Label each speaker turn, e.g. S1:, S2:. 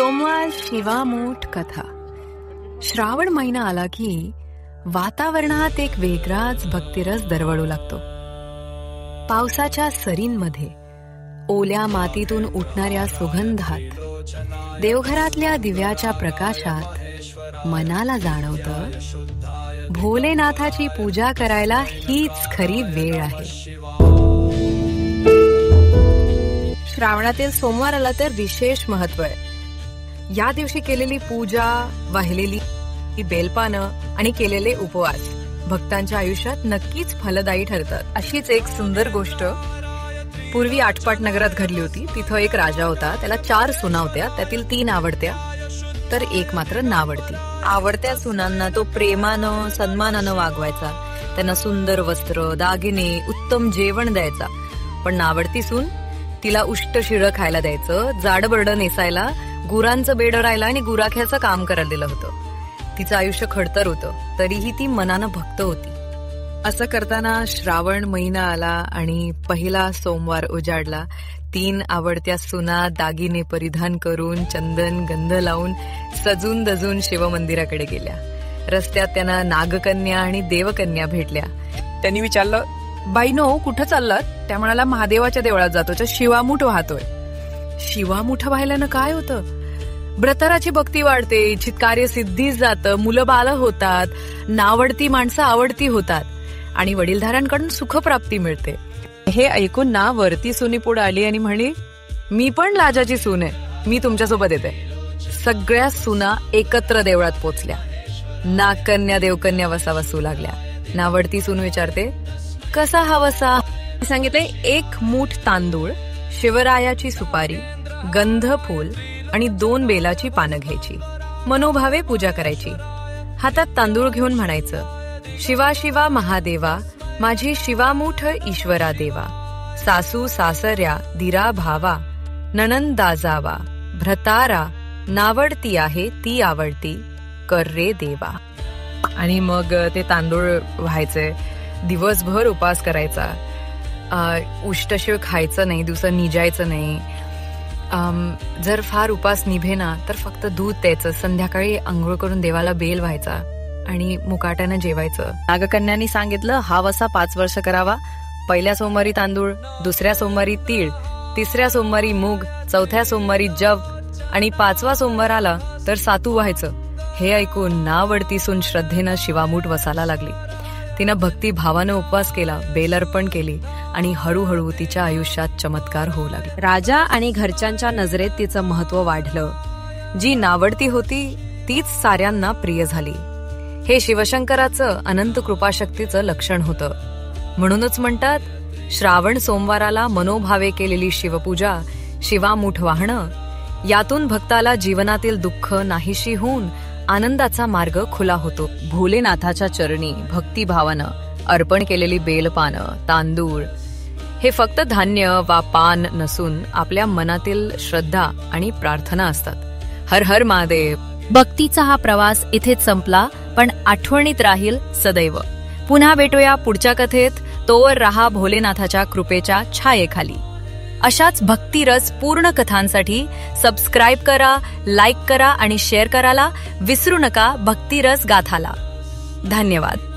S1: सोमवार शिवामूठ कथा. श्रावण महिना आला की वातावरणात एक वेगळाच भक्तिरस दरवळू लागतो. पावसाच्या सरींमध्ये, ओल्या मातीतून उठणाऱ्या सुगंधात, देवघरातल्या दिव्याच्या प्रकाशात मनाला जाणवतं भोलेनाथाची पूजा करायला हीच खरी वेळ आहे. श्रावणातील सोमवाराला तर विशेष महत्व आहे. या दिवशी केलेली पूजा, वाहिलेली बेलपानं आणि केलेले उपवास भक्तांच्या आयुष्यात नक्कीच फलदायी ठरतात. अशीच एक सुंदर गोष्ट पूर्वी आटपाट नगरात घडली होती. तिथं एक राजा होता. त्याला 4 सुना होत्या. त्यातील 3 आवडत्या तर एक मात्र नावडती. आवडत्या सुनांना तो प्रेमानं, सन्मानानं वागवायचा. त्यांना सुंदर वस्त्र, दागिने, उत्तम जेवण द्यायचा. पण नावडती सून, तिला उष्ट शिळं खायला द्यायचं, जाडबरडं नेसायला, गुरांचं बेड राहायला आणि गुराख्याचं काम करायला दिलं होतं. तिचं आयुष्य खडतर होतं, तरीही ती मनानं भक्त होती. असं करताना श्रावण महिना आला आणि पहिला सोमवार उजाडला. 3 आवडत्या सुना दागिने परिधान करून, चंदन गंध लावून, सजून दजून शिवमंदिराकडे गेल्या. रस्त्यात त्यांना नागकन्या आणि देवकन्या भेटल्या. त्यांनी विचारलं, बाईनो कुठं चाललात? त्या म्हणाला, महादेवाच्या देवळात जातो, शिवामूठ वाहतोय. शिवामूठ व्हायला काय होतं? ब्रतराची भक्ती वाढते, इच्छित कार्य सिद्धीच जातं, मुलं बाळ होतात, नावडती माणसं आवडती होतात आणि वडीलधाऱ्यांकडून सुखप्राप्ती मिळते. हे ऐकून ना वरती सुनी पुढे आली आणि म्हणाली, मी पण लाजाची सून आहे, मी तुमच्यासोबत येते. सगळ्या सुना एकत्र देवळात पोचल्या. नागकन्या देवकन्या वसा वसू लागल्या. नावडती सून विचारते, कसा हा वसा? सांगितले, 1 मूठ तांदूळ, शिवरायाची सुपारी, गंध फूल आणि 2 बेलाची पानं घ्यायची. मनोभावे पूजा करायची. हातात तांदूळ घेऊन म्हणायचं, शिवा शिवा महादेवा, माझी शिवामूठ ईश्वरा देवा. सासू सासऱ्या दिरा भावा, नणंद दाजावा, भ्रतारा नावडती आहे ती आवडती, कर रे देवा. आणि मग ते तांदूळ व्हायचे. दिवसभर उपास करायचा. उष्टशिळ खायचं नाही, दिवसा निजायचं नाही. जर फार उपास निभेना तर फक्त दूध द्यायचं. संध्याकाळी आंघोळ करून देवाला बेल व्हायचा आणि मुकाट्यानं जेवायचं. नागकन्यांनी सांगितलं, हा वसा 5 वर्ष करावा. पहिल्या सोमवारी तांदूळ, दुसऱ्या सोमवारी तीळ, तिसऱ्या सोमवारी मूग, चौथ्या सोमवारी जव आणि 5वा सोमवार आला तर सातू व्हायचं. हे ऐकून नावडती सून श्रद्धेनं शिवामूठ वसाला लागली. तिनं भक्ती भावानं उपवास केला, बेल अर्पण केली आणि हळूहळू तिच्या आयुष्यात चमत्कार होऊ लागले. राजा आणि घरच्यांच्या नजरेत तिचं महत्व वाढलं. जी नावडती होती तीच साऱ्यांना प्रिय झाली. हे शिवशंकराचं अनंत कृपाशक्तीचं लक्षण होतं. म्हणूनच म्हणतात, श्रावण सोमवाराला मनोभावे केलेली शिवपूजा, शिवामूठ वाहणं, यातून भक्ताला जीवनातील दुःख नाहीशी होऊन आनंदाचा मार्ग खुला होतो. भोलेनाथाच्या चरणी भक्तिभावानं अर्पण केलेली बेलपानं, तांदूळ हे फक्त धान्य वा पान नसून आपल्या मनातील श्रद्धा आणि प्रार्थना असतात. हर हर महादेव. भक्तीचा हा प्रवास इथेच संपला, पण आठवणीत राहील सदैव. पुन्हा भेटूया पुढच्या कथेत. तोवर रहा भोलेनाथाच्या कृपेच्या छायेखाली. अशाच भक्तिरस पूर्ण कथांसाठी सबस्क्राईब करा, लाईक करा आणि शेअर करायला विसरू नका. भक्तिरस गाथाला. धन्यवाद.